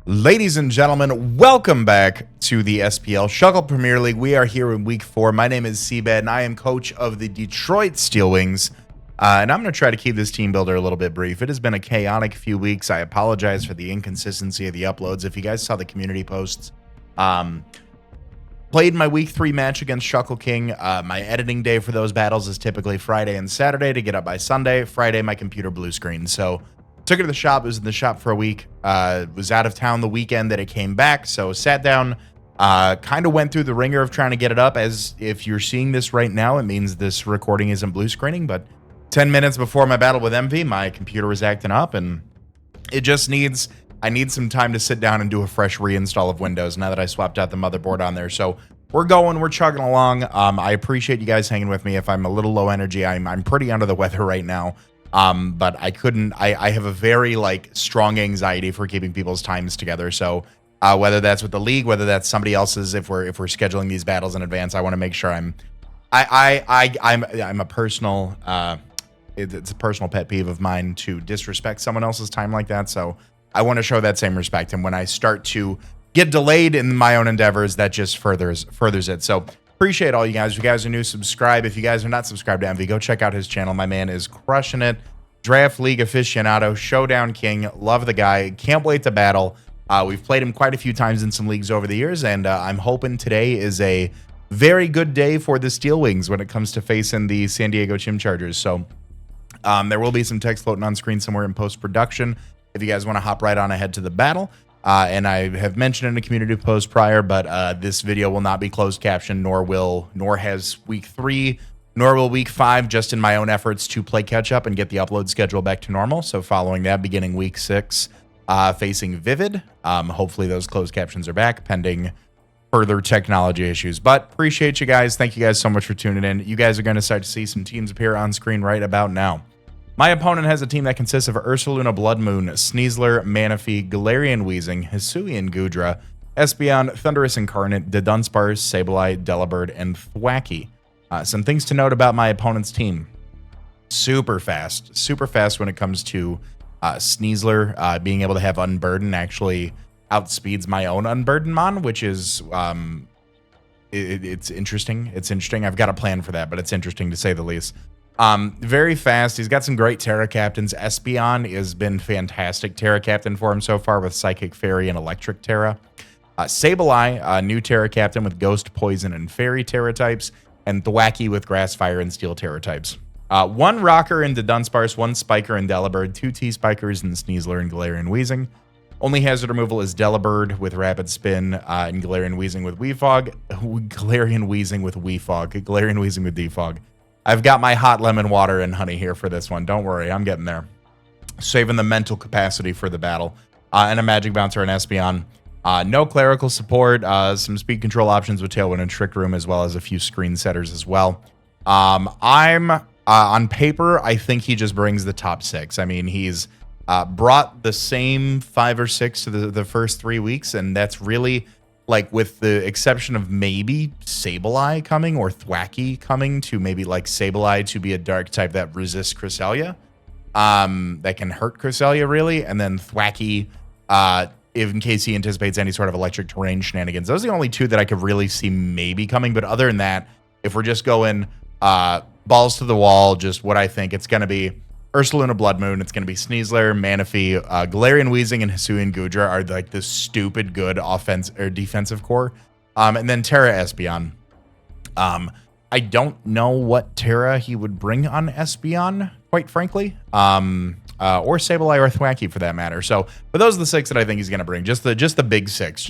Ladies and gentlemen, welcome back to the SPL Shuckle Premier League. We are here in week 4. My name is CBAD, and I am coach of the Detroit Steel Wings. And I'm going to try to keep this team builder a little bit brief. It has been a chaotic few weeks. I apologize for the inconsistency of the uploads. If you guys saw the community posts, played my week 3 match against Shuckle King. My editing day for those battles is typically Friday and Saturday to get up by Sunday. Friday, my computer blue screen. So took it to the shop. It was in the shop for a week. Was out of town the weekend that it came back. So sat down, kind of went through the ringer of trying to get it up. As if you're seeing this right now, it means this recording isn't blue screening. But 10 minutes before my battle with Emvee, my computer was acting up. And it just needs, I need some time to sit down and do a fresh reinstall of Windows now that I swapped out the motherboard on there. So we're going, we're chugging along. I appreciate you guys hanging with me. If I'm a little low energy, I'm pretty under the weather right now. But I couldn't, I have a very strong anxiety for keeping people's times together. So, whether that's with the league, whether that's somebody else's, if we're scheduling these battles in advance, I want to make sure I'm a personal, it's a personal pet peeve of mine to disrespect someone else's time like that. So I want to show that same respect. And when I start to get delayed in my own endeavors, that just furthers it. So appreciate all you guys. If you guys are new, subscribe. If you guys are not subscribed to Emvee, go check out his channel. My man is crushing it. Draft League aficionado, Showdown King. Love the guy. Can't wait to battle. We've played him quite a few times in some leagues over the years, and I'm hoping today is a very good day for the Steel Wings when it comes to facing the San Diego Chim Chargers. So there will be some text floating on screen somewhere in post-production if you guys want to hop right on ahead to the battle. And I have mentioned in a community post prior, but this video will not be closed captioned, nor has week 3, nor will week 5, just in my own efforts to play catch up and get the upload schedule back to normal. So following that, beginning week 6, facing Vivid. Hopefully those closed captions are back, pending further technology issues. But appreciate you guys. Thank you guys so much for tuning in. You guys are going to start to see some teams appear on screen right about now. My opponent has a team that consists of Ursaluna Bloodmoon, Sneasler, Manaphy, Galarian Weezing, Hisuian Goodra, Espeon, Thundurus Incarnate, Dunsparce, Sableye, Delibird, and Thwackey. Some things to note about my opponent's team. Super fast when it comes to Sneasler. Being able to have Unburden actually outspeeds my own Unburdenmon, which is it's interesting. It's interesting. I've got a plan for that, but it's interesting to say the least. Very fast. He's got some great Terra Captains. Espeon has been fantastic Terra Captain for him so far with Psychic Fairy and Electric Terra. Sableye, a new Terra Captain with Ghost, Poison, and Fairy Terra types, and Thwackey with Grass, Fire, and Steel Terra types. 1 Rocker into Dunsparce, 1 Spiker in Delibird, 2 T-Spikers in Sneasler and Galarian Weezing. Only hazard removal is Delibird with Rapid Spin, and Galarian Weezing with Weefog. Galarian Weezing with Weefog. Galarian Weezing with Defog. I've got my hot lemon water and honey here for this one. Don't worry, I'm getting there. Saving the mental capacity for the battle. And a Magic Bouncer and Espeon. No clerical support. Some speed control options with Tailwind and Trick Room, as well as a few screen setters as well. I'm on paper, I think he just brings the top 6. I mean, he's brought the same 5 or 6 to the first 3 weeks, and that's really, with the exception of maybe Sableye coming or Thwackey coming to maybe Sableye to be a dark type that resists Cresselia, that can hurt Cresselia really, and then Thwackey, in case he anticipates any sort of electric terrain shenanigans. Those are the only 2 that I could really see maybe coming, but other than that, if we're just going balls to the wall, just what I think, it's going to be Ursaluna Bloodmoon, it's going to be Sneasler, Manaphy, Galarian Weezing, and Hisuian Goodra are the stupid good offense or defensive core. And then Terra Espeon. I don't know what Terra he would bring on Espeon, quite frankly. Or Sableye or Thwackey for that matter. So, but those are the 6 that I think he's going to bring. Just the big 6.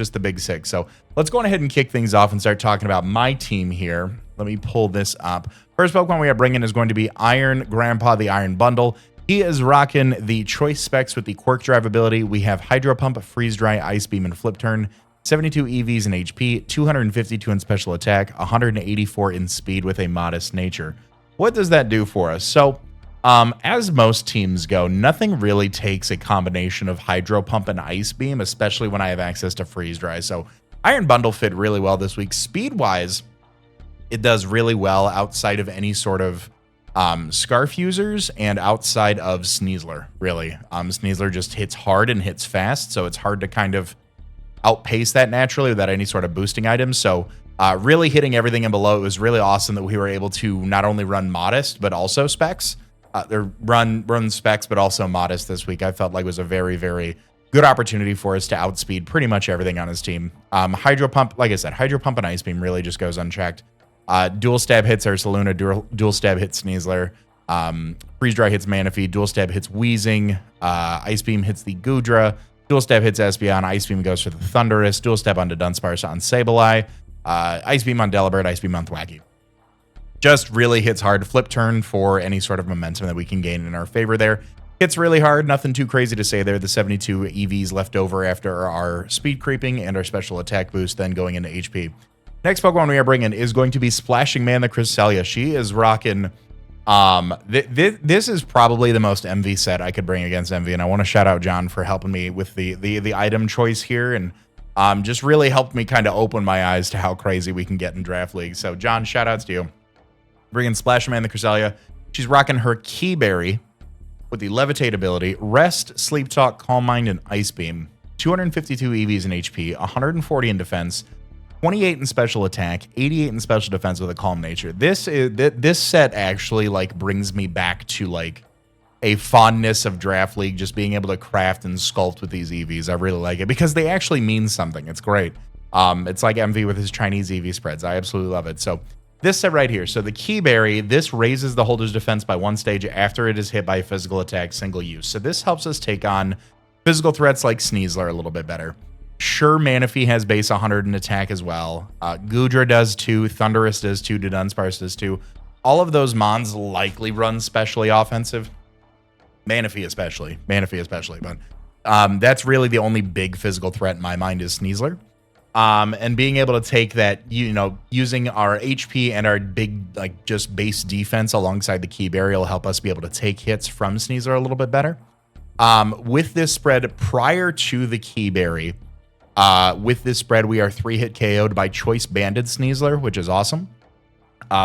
So let's go ahead and kick things off and start talking about my team here. Let me pull this up. First Pokemon we are bringing is going to be Iron Grandpa, the Iron Bundle. He is rocking the choice specs with the Quirk Drive ability. We have Hydro Pump, Freeze Dry, Ice Beam, and Flip Turn. 72 EVs in HP, 252 in special attack, 184 in speed with a modest nature. What does that do for us? So, as most teams go, nothing really takes a combination of Hydro Pump and Ice Beam, especially when I have access to Freeze Dry. So Iron Bundle fit really well this week. Speed-wise, it does really well outside of any sort of Scarf users and outside of Sneasler, really. Sneasler just hits hard and hits fast, so it's hard to kind of outpace that naturally without any sort of boosting items. So really hitting everything and below. It was really awesome that we were able to not only run Modest, but also Specs. Run Specs, but also Modest this week. I felt like it was a very, very good opportunity for us to outspeed pretty much everything on his team. Hydro Pump, like I said, Hydro Pump and Ice Beam really just goes unchecked. Dual Stab hits Ursaluna, dual Stab hits Sneasler. Freeze Dry hits Manaphy, Dual Stab hits Weezing, Ice Beam hits the Goodra, Dual Stab hits Espeon, Ice Beam goes for the Thundurus, Dual Stab onto Dunsparce on Sableye, Ice Beam on Delibird, Ice Beam on Thwackey. Just really hits hard. Flip turn for any sort of momentum that we can gain in our favor there. Hits really hard. Nothing too crazy to say there. The 72 EVs left over after our speed creeping and our special attack boost, then going into HP. Next Pokemon we are bringing is going to be Splashing Man the Cresselia. She is rocking. This is probably the most Emvee set I could bring against Emvee, and I want to shout out John for helping me with the item choice here, and just really helped me kind of open my eyes to how crazy we can get in Draft League. So John, shout outs to you. Bringing Splash Man the Cresselia. She's rocking her Keyberry with the Levitate ability, Rest, Sleep Talk, Calm Mind, and Ice Beam. 252 EVs in HP, 140 in defense, 28 in special attack, 88 in special defense with a calm nature. This set actually like brings me back to like a fondness of Draft League, just being able to craft and sculpt with these EVs. I really like it because they actually mean something. It's great. It's like Emvee with his Chinese EV spreads. I absolutely love it. So this set right here. So the Keyberry, this raises the holder's defense by 1 stage after it is hit by a physical attack single use. So this helps us take on physical threats like Sneasler a little bit better. Sure, Manaphy has base 100 in attack as well. Goodra does too. Thundurus does too. Dunsparce does too. All of those mons likely run specially offensive. Manaphy especially. But that's really the only big physical threat in my mind is Sneasler. And being able to take that, using our HP and our big, like, just base defense alongside the Keyberry will help us be able to take hits from Sneasler a little bit better. With this spread prior to the Keyberry, with this spread, we are 3-hit KO'd by Choice Banded Sneasler, which is awesome.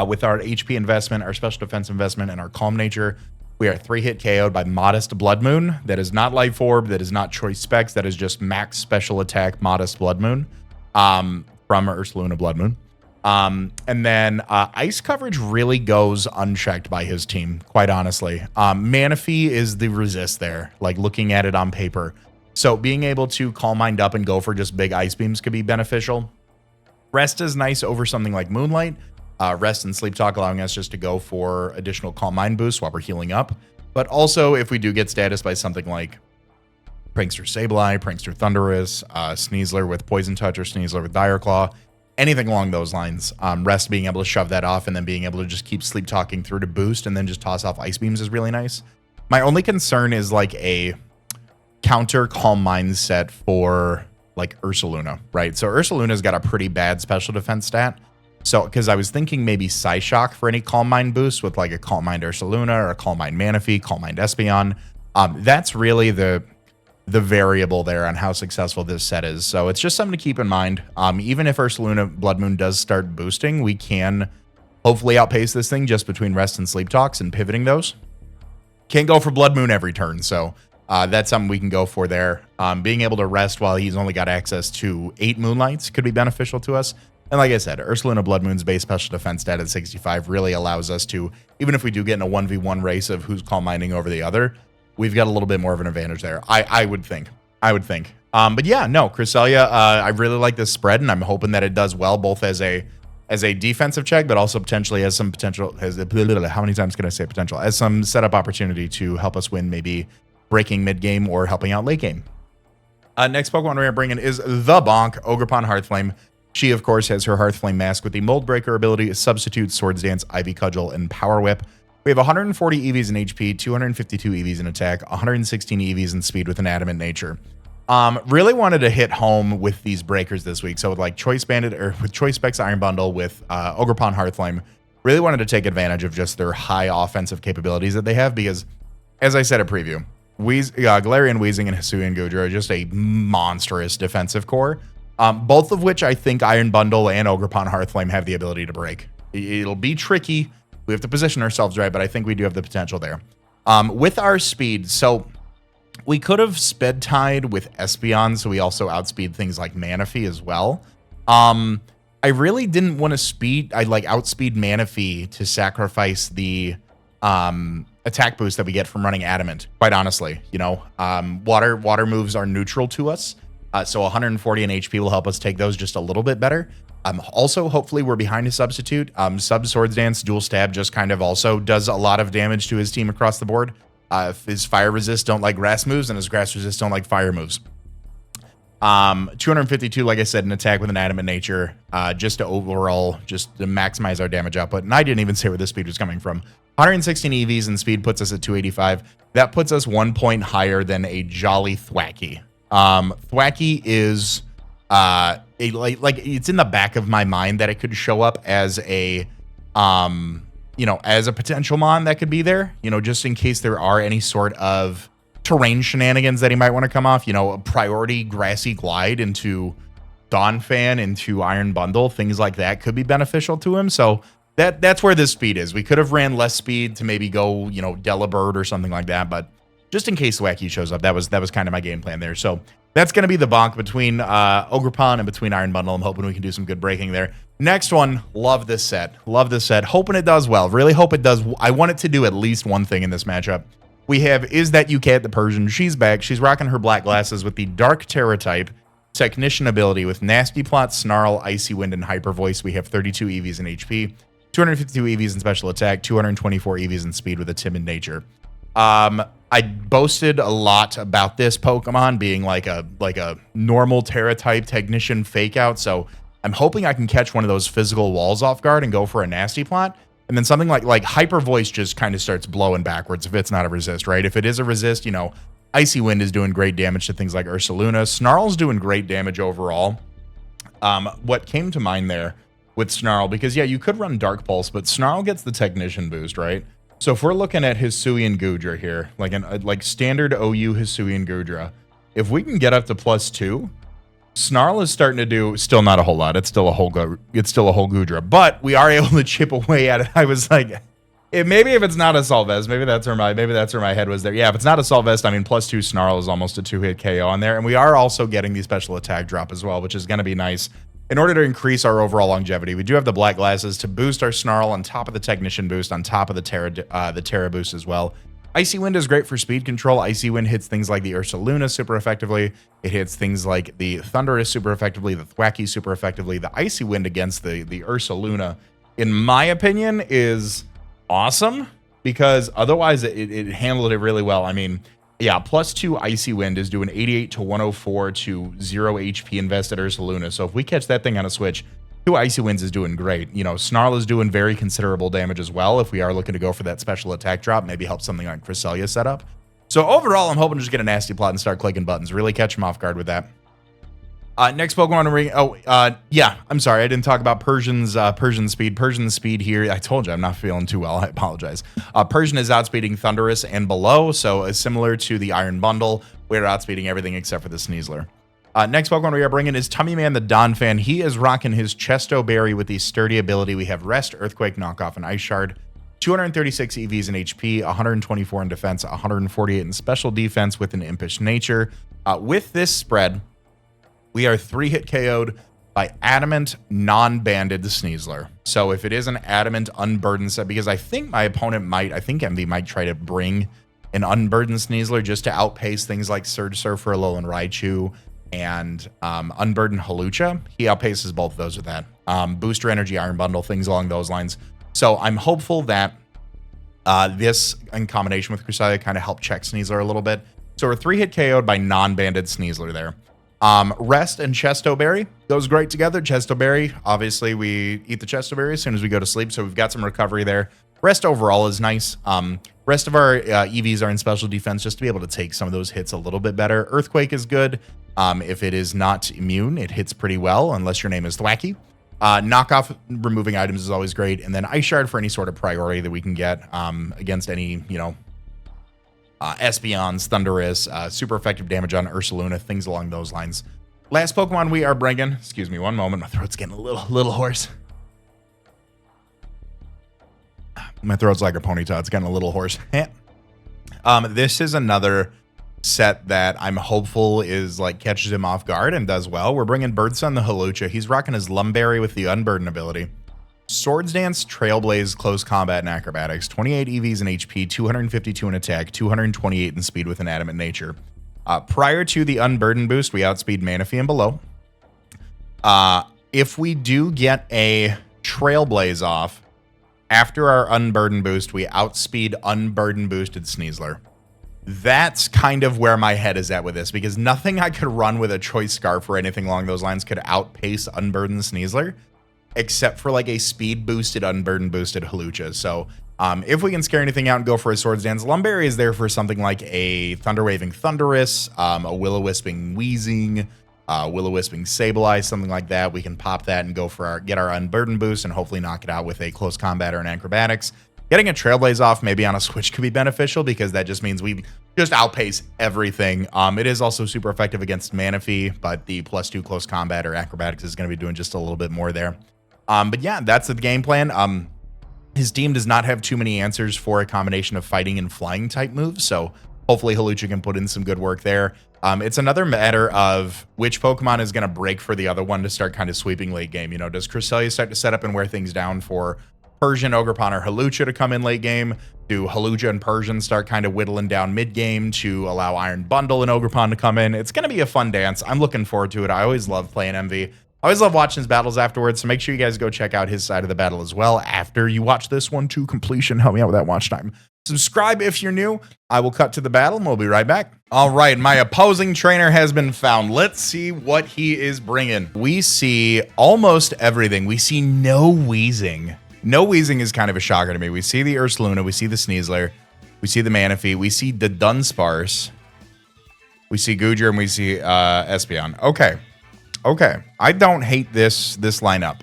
With our HP investment, our special defense investment, and our Calm Nature, we are 3-hit KO'd by Modest Blood Moon. That is not Life Orb. That is not Choice Specs. That is just max special attack Modest Blood Moon. From Ursaluna Blood Moon. And then ice coverage really goes unchecked by his team, quite honestly. Manaphy is the resist there, like looking at it on paper. So being able to Calm Mind up and go for just big ice beams could be beneficial. Rest is nice over something like Moonlight. Rest and Sleep Talk allowing us just to go for additional Calm Mind boosts while we're healing up. But also if we do get status by something like Prankster Sableye, Prankster Thundurus, Sneasler with Poison Touch or Sneasler with Dire Claw, anything along those lines. Rest being able to shove that off and then being able to just keep Sleep Talking through to boost and then just toss off Ice Beams is really nice. My only concern is like a counter Calm Mind set for like Ursaluna, right? So Ursaluna's got a pretty bad special defense stat. So, because I was thinking maybe Psyshock for any Calm Mind boost with like a Calm Mind Ursaluna or a Calm Mind Manaphy, Calm Mind Espeon. That's really the variable there on how successful this set is. So it's just something to keep in mind. Even if Ursaluna Blood Moon does start boosting, we can hopefully outpace this thing just between Rest and Sleep Talks and pivoting those. Can't go for Blood Moon every turn, so that's something we can go for there. Being able to rest while he's only got access to 8 Moonlights could be beneficial to us. And like I said, Ursaluna Blood Moon's base special defense stat at 65 really allows us to, even if we do get in a 1v1 race of who's Calm Minding over the other, we've got a little bit more of an advantage there. I would think. But yeah, no, Cresselia, I really like this spread, and I'm hoping that it does well, both as a defensive check, but also potentially as some potential, how many times can I say potential? As some setup opportunity to help us win, maybe breaking mid-game or helping out late game. Next Pokemon we're bringing is the Bonk, Ogerpon Hearthflame. She, of course, has her Hearthflame Mask with the Mold Breaker ability, Substitute, Swords Dance, Ivy Cudgel, and Power Whip. We have 140 EVs in HP, 252 EVs in attack, 116 EVs in speed with an adamant nature. Really wanted to hit home with these breakers this week. So with like Choice Bandit or with Choice Specs Iron Bundle with Ogerpon Hearthflame, really wanted to take advantage of just their high offensive capabilities that they have because, as I said at preview, Galarian, Weezing, and Hisuian Goodra are just a monstrous defensive core. Both of which I think Iron Bundle and Ogerpon Hearthflame have the ability to break. It'll be tricky. We have to position ourselves right, but I think we do have the potential there. With our speed, so We could have sped tied with Espeon, so we also outspeed things like Manaphy as well. I really didn't want to outspeed Manaphy to sacrifice the attack boost that we get from running Adamant, quite honestly. You know, water moves are neutral to us, so 140 in HP will help us take those just a little bit better. Also, hopefully we're behind a substitute. Sub Swords Dance, Dual Stab just kind of also does a lot of damage to his team across the board. If his Fire Resist don't like grass moves, and his grass resist don't like fire moves. 252, like I said, an attack with an adamant nature, just to maximize our damage output. And I didn't even say where this speed was coming from. 116 EVs and speed puts us at 285. That puts us 1 point higher than a Jolly Thwacky. Thwacky is it's in the back of my mind that it could show up as a as a potential mon that could be there, just in case there are any sort of terrain shenanigans that he might want to come off, a priority Grassy Glide into Donphan, into Iron Bundle, things like that could be beneficial to him. So that's where this speed is. We could have ran less speed to maybe go, Delibird or something like that, but just in case Thwacky shows up, that was kind of my game plan there. So that's going to be the bonk between Ogerpon and between Iron Bundle. I'm hoping we can do some good breaking there. Next one, love this set. Love this set. Hoping it does well. Really hope it does. I want it to do at least one thing in this matchup. We have Is That You Cat the Persian. She's back. She's rocking her black glasses with the Dark Terra type Technician ability with Nasty Plot, Snarl, Icy Wind, and Hyper Voice. We have 32 EVs in HP, 252 EVs in special attack, 224 EVs in speed with a timid nature. I boasted a lot about this Pokemon being like a normal Terra type Technician fake out, so I'm hoping I can catch one of those physical walls off guard and go for a Nasty Plot. And then something like Hyper Voice just kind of starts blowing backwards if it's not a resist, right? If it is a resist, Icy Wind is doing great damage to things like Ursaluna. Snarl's doing great damage overall. What came to mind there with Snarl, because yeah, you could run Dark Pulse, but Snarl gets the Technician boost, right? So if we're looking at Hisuian Goodra here, like standard OU Hisuian Goodra, if we can get up to +2, Snarl is starting to do still not a whole lot. It's still a whole Goodra, but we are able to chip away at it. I was like, maybe if it's not a Solvest, maybe that's where my head was there. Yeah, if it's not a Solvest, I mean +2 Snarl is almost a 2-hit KO on there, and we are also getting the special attack drop as well, which is going to be nice. In order to increase our overall longevity, we do have the black glasses to boost our Snarl on top of the Technician boost, on top of the Terra boost as well. Icy Wind is great for speed control. Icy Wind hits things like the Ursaluna super effectively. It hits things like the Thundurus super effectively, the Thwacky super effectively. The Icy Wind against the Ursaluna, in my opinion, is awesome because otherwise it handled it really well. I mean, yeah, +2 Icy Wind is doing 88 to 104 to 0 HP invested Ursaluna. So if we catch that thing on a switch, 2 Icy Winds is doing great. Snarl is doing very considerable damage as well. If we are looking to go for that special attack drop, maybe help something like Cresselia set up. So overall, I'm hoping to just get a Nasty Plot and start clicking buttons. Really catch him off guard with that. Next Pokemon ring. Yeah, I'm sorry. I didn't talk about Persian speed. Persian speed here. I told you I'm not feeling too well. I apologize. Persian is outspeeding Thundurus and below, so similar to the Iron Bundle, we're outspeeding everything except for the Sneasler. Next Pokemon we are bringing is Tummy Man the Donphan. He is rocking his Chesto Berry with the sturdy ability. We have Rest, Earthquake, Knockoff, and Ice Shard. 236 EVs in HP, 124 in defense, 148 in special defense with an Impish nature. With this spread, we are 3-hit KO'd by Adamant, non-banded Sneasler. So if it is an Adamant unburdened set, because I think my opponent I think Emvee might try to bring an unburdened Sneasler just to outpace things like Surge Surfer, Alolan Raichu, and unburdened Hawlucha. He outpaces both of those with that. Booster Energy, Iron Bundle, things along those lines. So I'm hopeful that this, in combination with Cresselia, kind of help check Sneasler a little bit. So we're 3-hit KO'd by non-banded Sneasler there. Rest and Chesto Berry goes great together. Chesto Berry, obviously we eat the Chesto Berry as soon as we go to sleep, so we've got some recovery there. Rest overall is nice. Rest of our EVs are in special defense just to be able to take some of those hits a little bit better. Earthquake is good. If it is not immune, it hits pretty well, unless your name is Thwacky. Knockoff removing items is always great. And then Ice Shard for any sort of priority that we can get against any, Espeons, Thundurus, super effective damage on Ursaluna, things along those lines. Last Pokemon we are bringing, excuse me one moment, my throat's getting a little hoarse. My throat's like a ponytail, it's getting a little hoarse. This is another set that I'm hopeful is like catches him off guard and does well. We're bringing Birdson the Hawlucha. He's rocking his Lumberry with the Unburden ability. Swords Dance, Trailblaze, Close Combat, and Acrobatics. 28 EVs in HP, 252 in attack, 228 in speed with an Adamant Nature. Prior to the Unburden boost, we outspeed Manaphy and below. If we do get a Trailblaze off, after our Unburden boost, we outspeed Unburden boosted Sneasler. That's kind of where my head is at with this, because nothing I could run with a Choice Scarf or anything along those lines could outpace Unburden Sneasler, except for like a speed boosted, Unburden boosted Hawlucha. So if we can scare anything out and go for a Swords Dance, Lumberry is there for something like a Thunder Waving Thundurus, a Will-O-Wisping Weezing, Will-O-Wisping Sableye, something like that. We can pop that and go for get our Unburden boost and hopefully knock it out with a Close Combat or an Acrobatics. Getting a Trailblaze off maybe on a Switch could be beneficial because that just means we just outpace everything. It is also super effective against Manaphy, but the +2 Close Combat or Acrobatics is going to be doing just a little bit more there. But yeah, that's the game plan. His team does not have too many answers for a combination of fighting and flying type moves, so hopefully Hawlucha can put in some good work there. It's another matter of which Pokemon is going to break for the other one to start kind of sweeping late game. You know, does Cresselia start to set up and wear things down for Persian, Ogerpon, or Hawlucha to come in late game? Do Hawlucha and Persian start kind of whittling down mid game to allow Iron Bundle and Ogerpon to come in? It's going to be a fun dance. I'm looking forward to it. I always love playing Emvee. I always love watching his battles afterwards, so make sure you guys go check out his side of the battle as well after you watch this one to completion. Help me out with that watch time. Subscribe if you're new. I will cut to the battle, and we'll be right back. All right, my opposing trainer has been found. Let's see what he is bringing. We see almost everything. We see no Weezing. No Weezing is kind of a shocker to me. We see the Ursaluna, we see the Sneasler, we see the Manaphy, we see the Dunsparce, we see Goodra, and we see Espeon. Okay, I don't hate this lineup.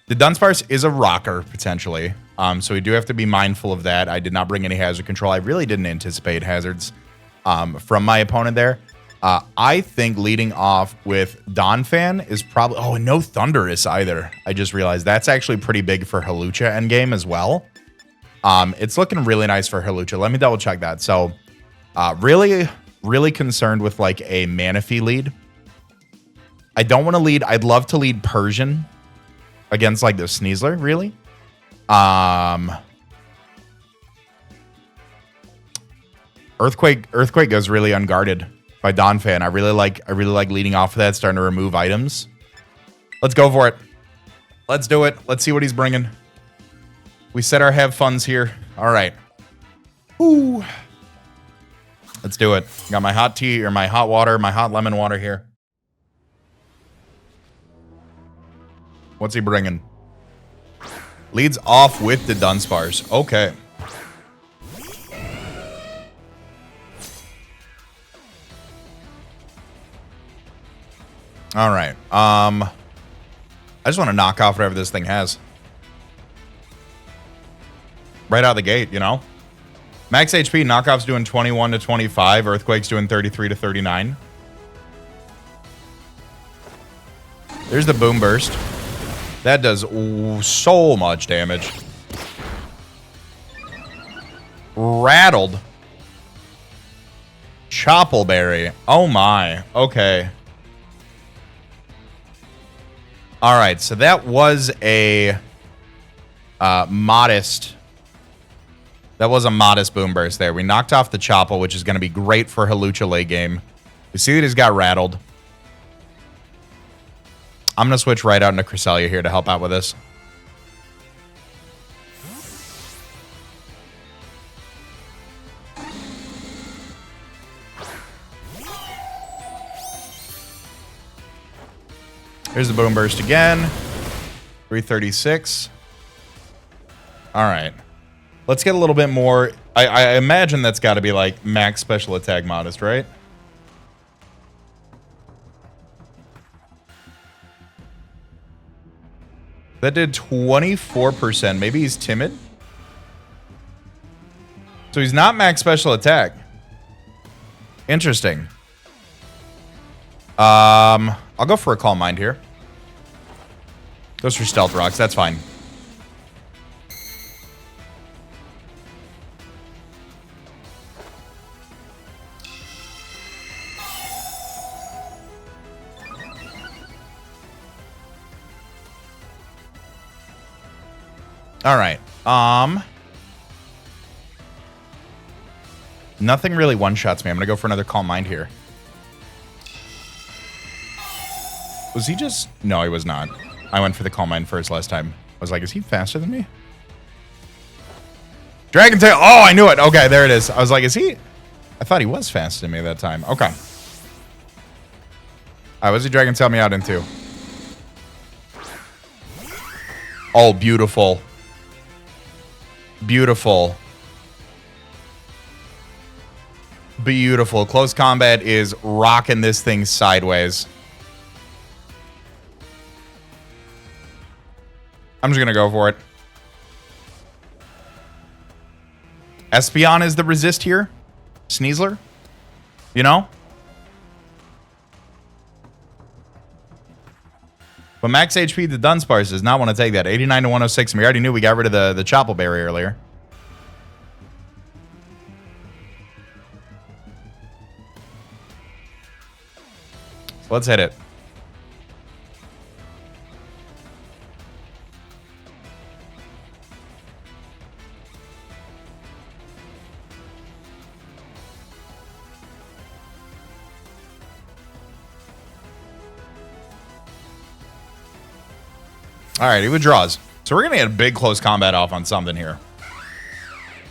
The Dunsparce is a rocker, potentially. So we do have to be mindful of that. I did not bring any hazard control. I really didn't anticipate hazards from my opponent there. I think leading off with Donphan is probably... Oh, and no Thundurus either. I just realized that's actually pretty big for Hawlucha endgame as well. It's looking really nice for Hawlucha. Let me double check that. So really concerned with like a Manaphy lead. I don't want to lead. I'd love to lead Persian against like the Sneasler, really. Earthquake goes really unguarded by Donphan. I really like leading off of that, starting to remove items. Let's go for it. Let's do it. Let's see what he's bringing. We set our have funs here. All right. Ooh. Let's do it. Got my hot tea or my hot water, my hot lemon water here. What's he bringing? Leads off with the Dunsparce. Okay. All right. I just want to knock off whatever this thing has. Right out of the gate, you know? Max HP, knockoff's doing 21 to 25. Earthquake's doing 33 to 39. There's the Boom Burst. That does so much damage. Rattled. Choppleberry. Oh my. Okay. All right. So that was a modest. That was a modest Boom Burst there. We knocked off the Chopple, which is going to be great for Hawlucha late game. We see that he's got Rattled. I'm going to switch right out into Cresselia here to help out with this. Here's the Boom Burst again. 336. All right. Let's get a little bit more. I imagine that's got to be like max special attack modest, right? That did 24%. Maybe he's timid. So he's not max special attack. Interesting. I'll go for a Calm Mind here. Goes for Stealth Rocks. That's fine. All right. Nothing really one-shots me. I'm going to go for another Calm Mind here. Was he just... No, he was not. I went for the Calm Mind first last time. I was like, is he faster than me? Dragon Tail. Oh, I knew it. Okay, there it is. I was like, is he... I thought he was faster than me that time. Okay. All right, what's the Dragon Tail me out into? Oh, beautiful. Beautiful. Beautiful. Close combat is rocking this thing sideways. I'm just going to go for it. Espeon is the resist here. Sneasler. You know? But max HP, the Dunsparce does not want to take that. 89 to 106. And we already knew we got rid of the Chople Berry earlier. So let's hit it. All right, he withdraws. So we're going to get a big close combat off on something here.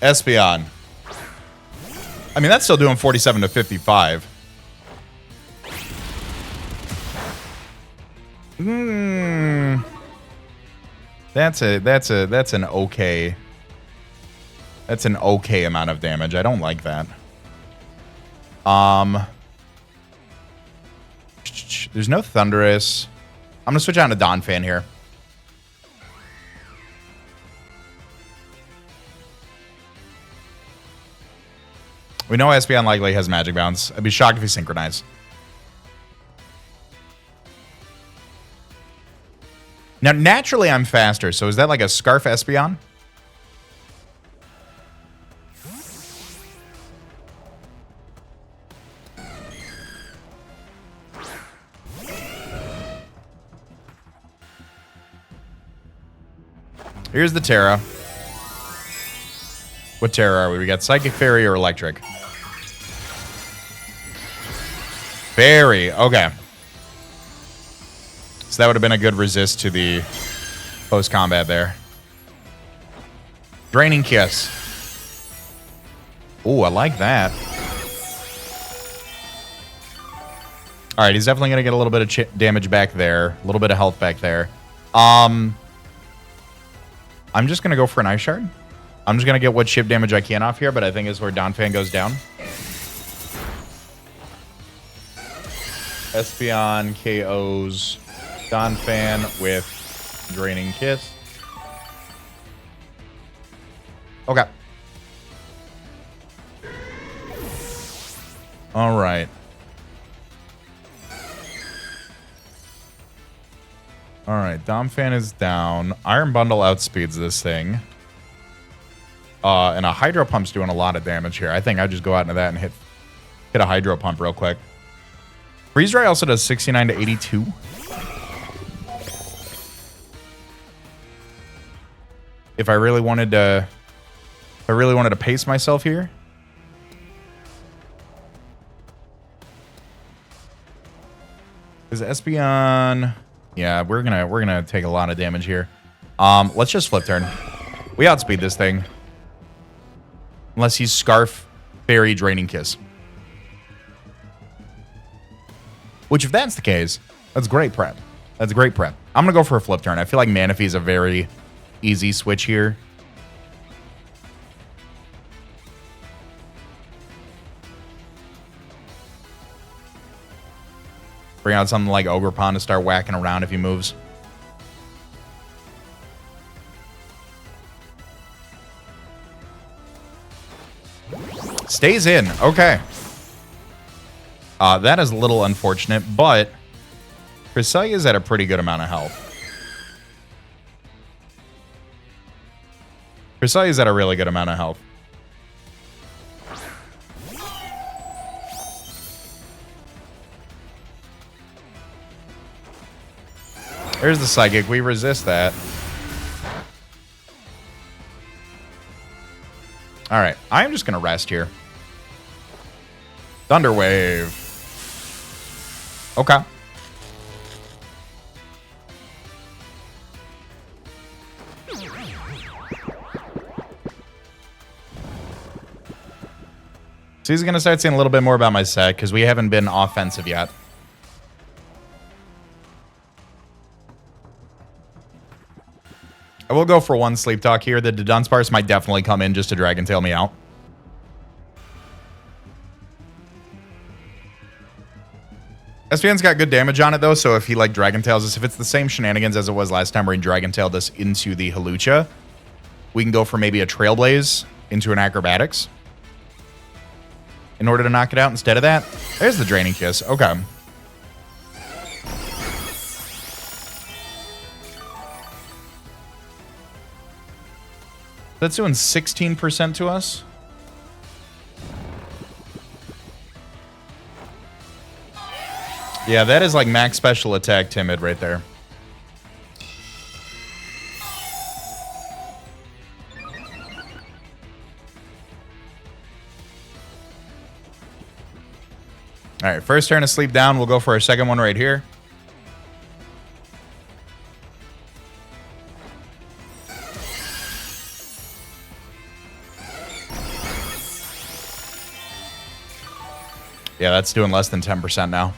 Espeon. I mean, that's still doing 47 to 55. That's an okay. That's an okay amount of damage. I don't like that. There's no Thundurus. I'm gonna switch on to Donphan here. We know Espeon likely has Magic Bounce. I'd be shocked if he synchronized. Now, naturally, I'm faster, so is that like a Scarf Espeon? Here's the Terra. What Terra are we? We got Psychic Fairy or Electric? Fairy. Okay. So that would have been a good resist to the post-combat there. Draining Kiss. Ooh, I like that. All right, he's definitely going to get a little bit of damage back there. A little bit of health back there. I'm just going to go for an Ice Shard. I'm just going to get what chip damage I can off here, but I think is where Donphan goes down. Espeon KOs Donphan with Draining Kiss. Okay. All right. All right, Donphan is down. Iron Bundle outspeeds this thing. And a Hydro Pump's doing a lot of damage here. I think I'd just go out into that and hit a Hydro Pump real quick. Freeze Ray also does 69 to 82. If I really wanted to pace myself here. Is Espeon? Yeah, we're gonna take a lot of damage here. Let's just flip turn. We outspeed this thing. Unless he's Scarf, Fairy, Draining Kiss. Which, if that's the case, that's great prep. That's great prep. I'm going to go for a flip turn. I feel like Manaphy is a very easy switch here. Bring out something like Ogerpon to start whacking around if he moves. Stays in. Okay. That is a little unfortunate, but Cresselia is at a pretty good amount of health. Cresselia is at a really good amount of health. There's the Psychic. We resist that. All right. I am just going to rest here. Thunder Wave. Okay. So he's going to start saying a little bit more about my set because we haven't been offensive yet. I will go for one Sleep Talk here. The Dunsparce might definitely come in just to Dragon Tail me out. Espeon's got good damage on it, though, so if he, like, Dragon Tails us, if it's the same shenanigans as it was last time where he Dragon Tailed us into the Hawlucha, we can go for maybe a Trailblaze into an Acrobatics in order to knock it out instead of that. There's the Draining Kiss. Okay. That's doing 16% to us. Yeah, that is like max special attack timid right there. All right, first turn of Sleep down. We'll go for our second one right here. Yeah, that's doing less than 10% now.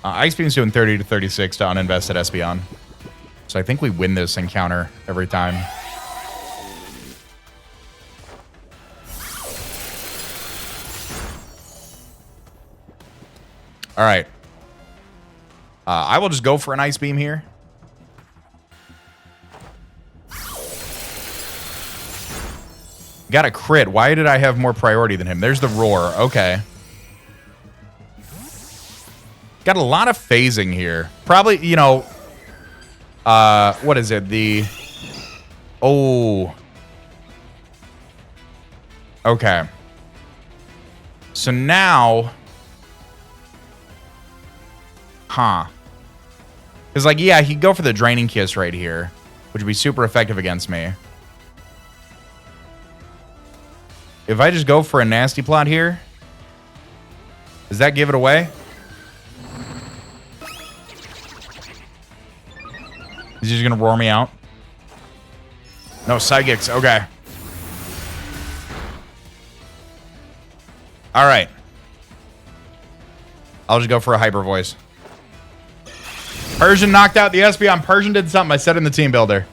Ice Beam's doing 30 to 36 to uninvested Espeon. So I think we win this encounter every time. All right. I will just go for an Ice Beam here. Got a crit. Why did I have more priority than him? There's the Roar. Okay. Got a lot of phasing here. Probably, you know, what is it? Oh. Okay. So now. Huh. Because, like, yeah, he'd go for the Draining Kiss right here, which would be super effective against me. If I just go for a Nasty Plot here, does that give it away? Is he just going to roar me out? No, Psychics. Okay. All right. I'll just go for a Hyper Voice. Persian knocked out the Espeon. Persian did something. I said in the team builder.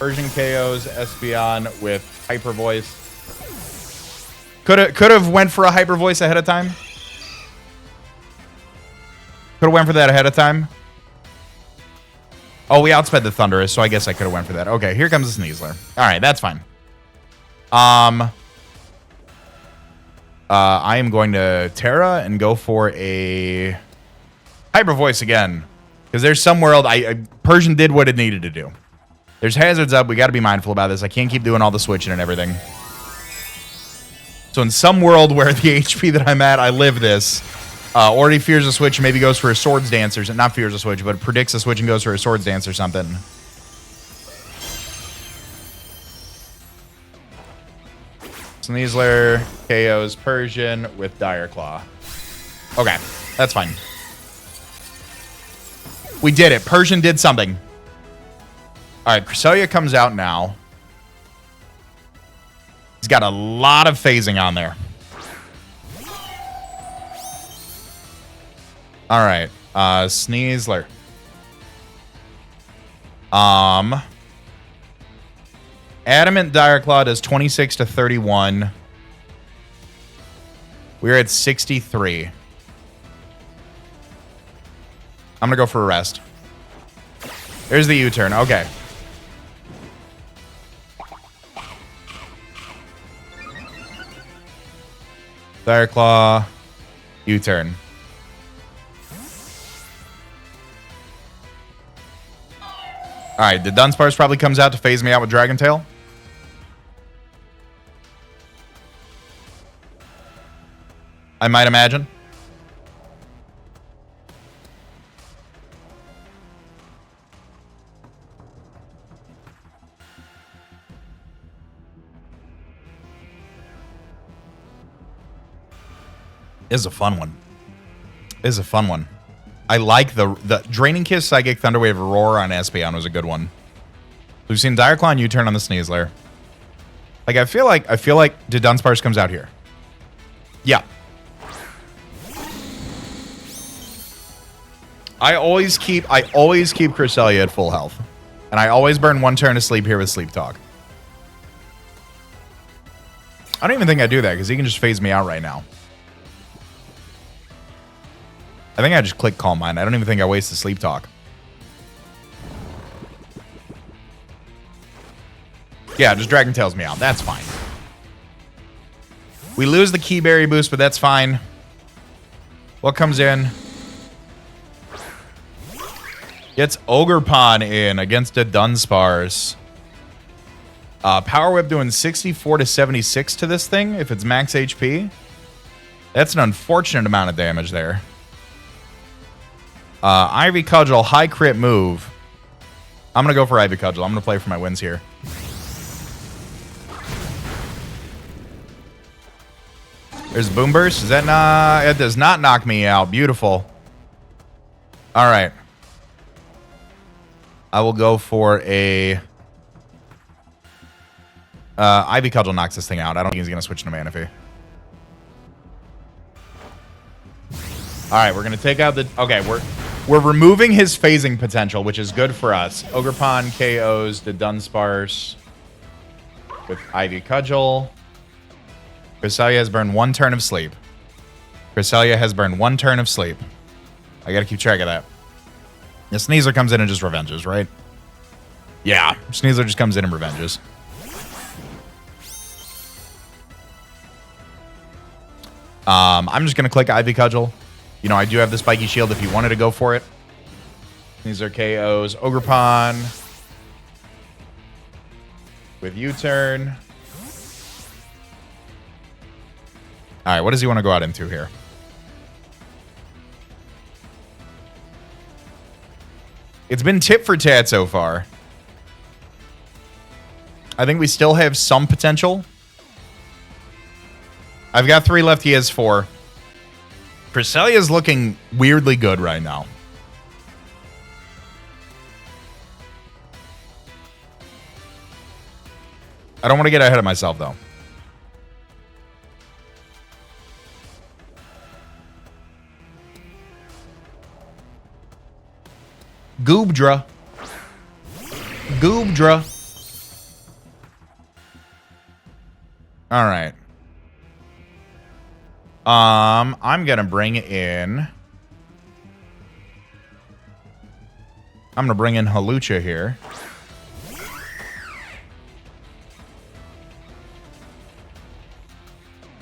Persian KOs Espeon with Hyper Voice. Could have went for a Hyper Voice ahead of time. Could have went for that ahead of time. Oh, we outsped the Thunderous, so I guess I could have went for that. Okay, here comes the Sneasler. All right, that's fine. I am going to Terra and go for a Hyper Voice again. Because there's some world, Persian did what it needed to do. There's hazards up. We got to be mindful about this. I can't keep doing all the switching and everything. So in some world where the HP that I'm at, I live this. Already fears a switch, maybe goes for a Swords Dance or not fears a switch, but predicts a switch and goes for a Swords Dance or something. Sneasler KOs Persian with Dire Claw. Okay, that's fine. We did it. Persian did something. All right, Cresselia comes out now. He's got a lot of phasing on there. All right, Sneasler. Adamant Dire Claw does 26 to 31. We're at 63. I'm going to go for a rest. There's the U-turn. Okay. Dire Claw. U-turn. Alright, the Dunsparce probably comes out to phase me out with Dragon Tail. I might imagine. This is a fun one. This is a fun one. I like the Draining Kiss, Psychic, Thunderwave, Roar on Espeon was a good one. We've seen Dire Claw and U-turn on the Sneasler. Like I feel like Dunsparce comes out here. Yeah. I always keep Cresselia at full health. And I always burn 1 turn of sleep here with Sleep Talk. I don't even think I do that because he can just phase me out right now. I think I just click Calm Mind. I don't even think I waste the Sleep Talk. Yeah, just Dragon Tails me out. That's fine. We lose the Key Berry boost, but that's fine. What comes in? Gets Ogerpon in against a Dunsparce. Power Whip doing 64 to 76 to this thing if it's max HP. That's an unfortunate amount of damage there. Ivy Cudgel, high crit move. I'm going to go for Ivy Cudgel. I'm going to play for my wins here. There's Boom Burst. Is that not... It does not knock me out. Beautiful. All right. I will go for a... Ivy Cudgel knocks this thing out. I don't think he's going to switch to Manaphy. All right, we're going to take out the... Okay, we're removing his phasing potential, which is good for us. Ogerpon KOs the Dunsparce with Ivy Cudgel. Cresselia has burned 1 turn of sleep. Cresselia has burned 1 turn of sleep. I got to keep track of that. The Sneasler comes in and just revenges, right? Yeah, Sneasler just comes in and revenges. I'm just going to click Ivy Cudgel. You know, I do have the Spiky Shield if you wanted to go for it. These are KOs. Ogerpon with U-turn. All right, what does he want to go out into here? It's been tit for tat so far. I think we still have some potential. I've got 3 left. He has 4. Cresselia is looking weirdly good right now. I don't want to get ahead of myself, though. Goobdra. Goobdra. All right. I'm going to bring in... I'm going to bring in Hawlucha here.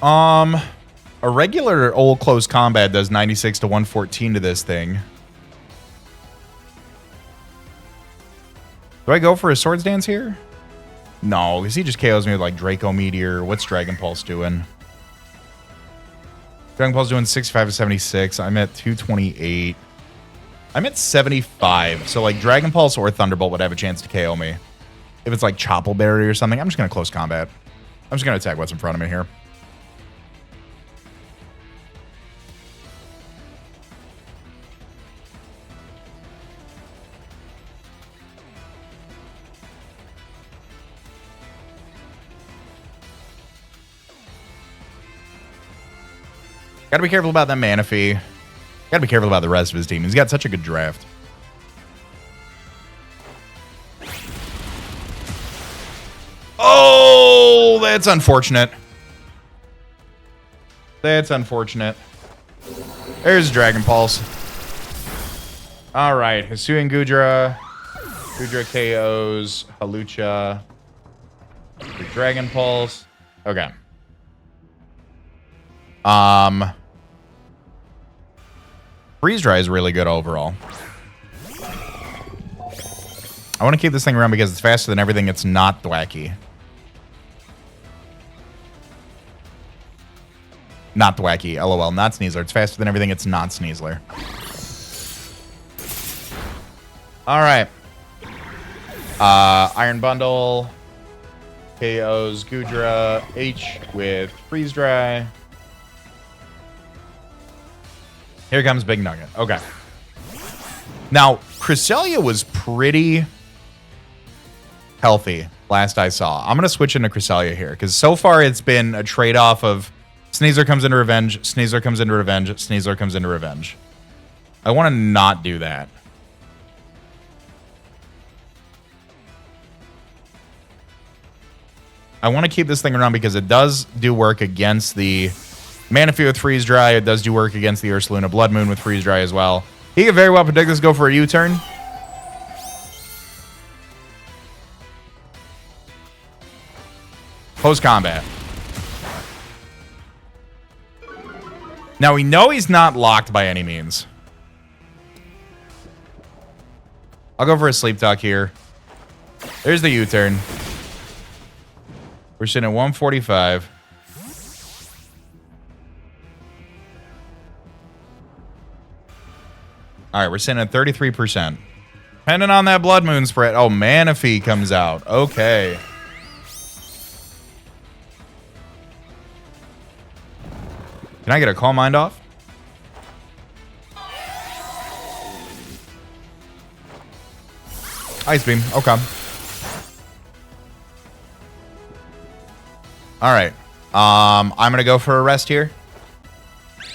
A regular old close combat does 96 to 114 to this thing. Do I go for a Swords Dance here? No, because he just KOs me with like Draco Meteor. What's Dragon Pulse doing? Dragon Pulse doing 65 to 76. I'm at 228. I'm at 75. So like Dragon Pulse or Thunderbolt would have a chance to KO me. If it's like Choppleberry or something, I'm just going to close combat. I'm just going to attack what's in front of me here. Gotta be careful about that Manaphy. Gotta be careful about the rest of his team. He's got such a good draft. Oh, that's unfortunate. That's unfortunate. There's Dragon Pulse. All right, Hisuian Goodra. Goodra KOs. Hawlucha. Dragon Pulse. Okay. Freeze Dry is really good overall. I want to keep this thing around because it's faster than everything that's not Thwacky. Not Thwacky, LOL, not Sneasler. It's faster than everything it's not Sneasler. Alright. Iron Bundle. KOs Goodra H with Freeze Dry. Here comes Big Nugget. Okay. Now, Cresselia was pretty healthy last I saw. I'm going to switch into Cresselia here because so far it's been a trade-off of Sneasler comes into revenge, Sneasler comes into revenge, Sneasler comes into revenge. I want to not do that. I want to keep this thing around because it does do work against the Manaphy with Freeze Dry. It does do work against the Ursaluna Blood Moon with Freeze Dry as well. He could very well predict this, go for a U-turn. Post-combat. Now, we know he's not locked by any means. I'll go for a Sleep Talk here. There's the U-turn. We're sitting at 145. All right, we're sitting at 33%. Depending on that Blood Moon spread. Oh, Manaphy comes out. Okay. Can I get a Calm Mind off? Ice Beam. Okay. All right. I'm going to go for a rest here.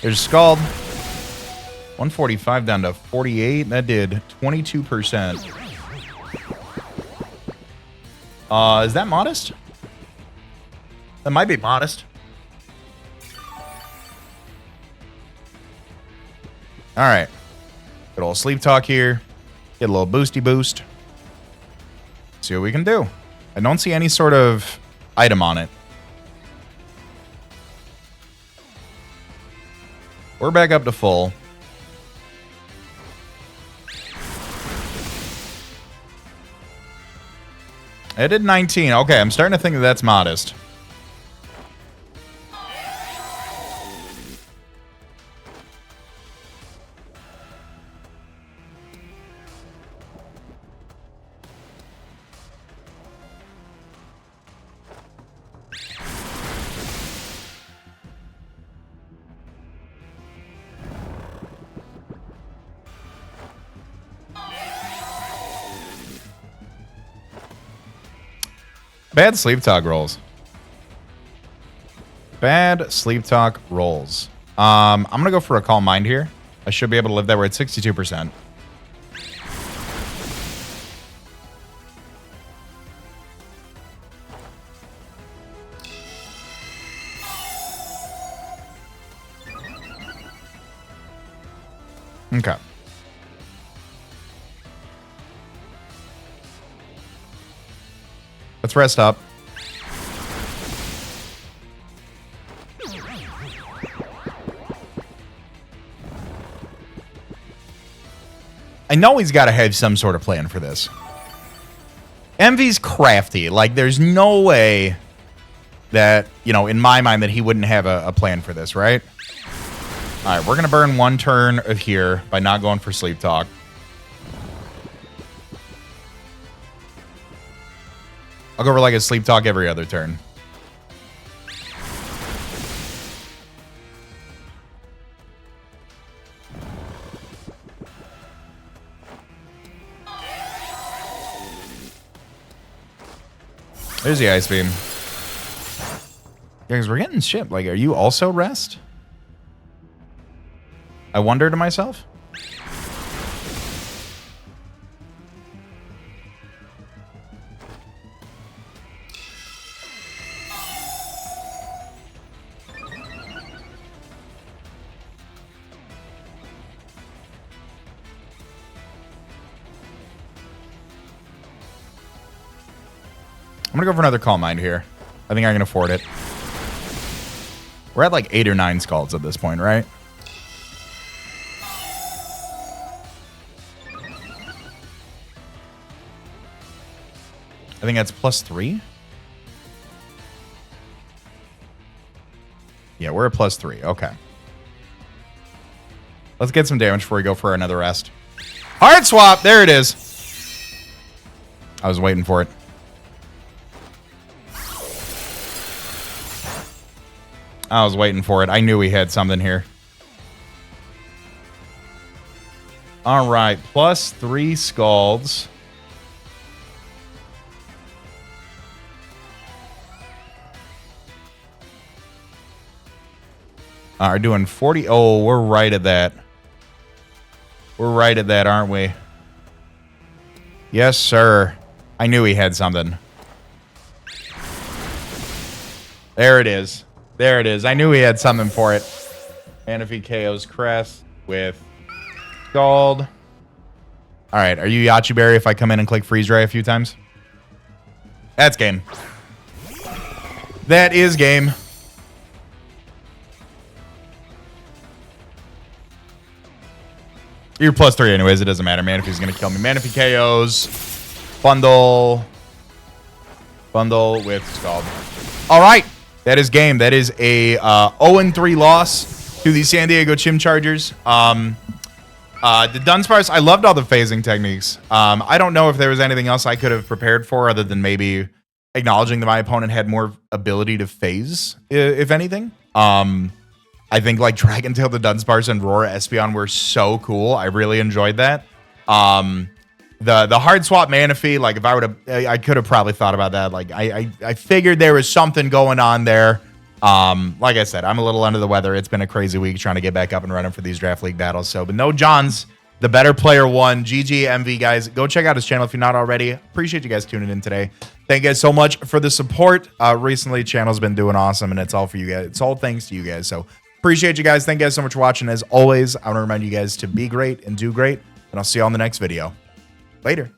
There's Scald. 145 down to 48. That did 22%. Is that modest? That might be modest. All right. Good old Sleep Talk here. Get a little boosty boost. See what we can do. I don't see any sort of item on it. We're back up to full. It did 19. Okay, I'm starting to think that that's modest. Bad Sleep Talk rolls. Bad Sleep Talk rolls. I'm going to go for a Calm Mind here. I should be able to live that. We're at 62%. Okay. Let's rest up. I know he's got to have some sort of plan for this. Emvee's crafty. Like, there's no way that, you know, in my mind, that he wouldn't have a plan for this, right? All right, we're going to burn one turn of here by not going for Sleep Talk. I'll go for like a Sleep Talk every other turn. There's the Ice Beam. Guys, we're getting shit. Like, are you also rest? I wonder to myself. I'm going to go for another Calm Mind here. I think I can afford it. We're at like 8 or 9 Scalds at this point, right? I think that's +3. Yeah, we're at +3. Okay. Let's get some damage before we go for another rest. Heart Swap! There it is. I was waiting for it. I was waiting for it. I knew we had something here. All right, +3 Scalds. We're doing 40. Oh, we're right at that. We're right at that, aren't we? Yes, sir. I knew he had something. There it is. There it is. I knew he had something for it. Manaphy KO's Crest with Scald. All right, are you Yachi Berry if I come in and click Freeze Ray a few times? That's game. That is game. You're +3 anyways. It doesn't matter. Manaphy's going to kill me. Manaphy KOs. Bundle. Bundle with Scald. All right. That is game. That is a 0-3 loss to the San Diego Chimchargers. The Dunsparce, I loved all the phasing techniques. I don't know if there was anything else I could have prepared for other than maybe acknowledging that my opponent had more ability to phase, if anything. I think like Dragon Tail, the Dunsparce, and Roar Espeon were so cool. I really enjoyed that. The hard swap Manaphy, like if I would have, I could have probably thought about that. Like I figured there was something going on there. Like I said, I'm a little under the weather. It's been a crazy week trying to get back up and running for these draft league battles. So, but no Johns, the better player won. GG Emvee, guys. Go check out his channel if you're not already. Appreciate you guys tuning in today. Thank you guys so much for the support. Recently, channel's been doing awesome, and it's all for you guys. It's all thanks to you guys. So appreciate you guys. Thank you guys so much for watching. As always, I want to remind you guys to be great and do great, and I'll see you on the next video. Later.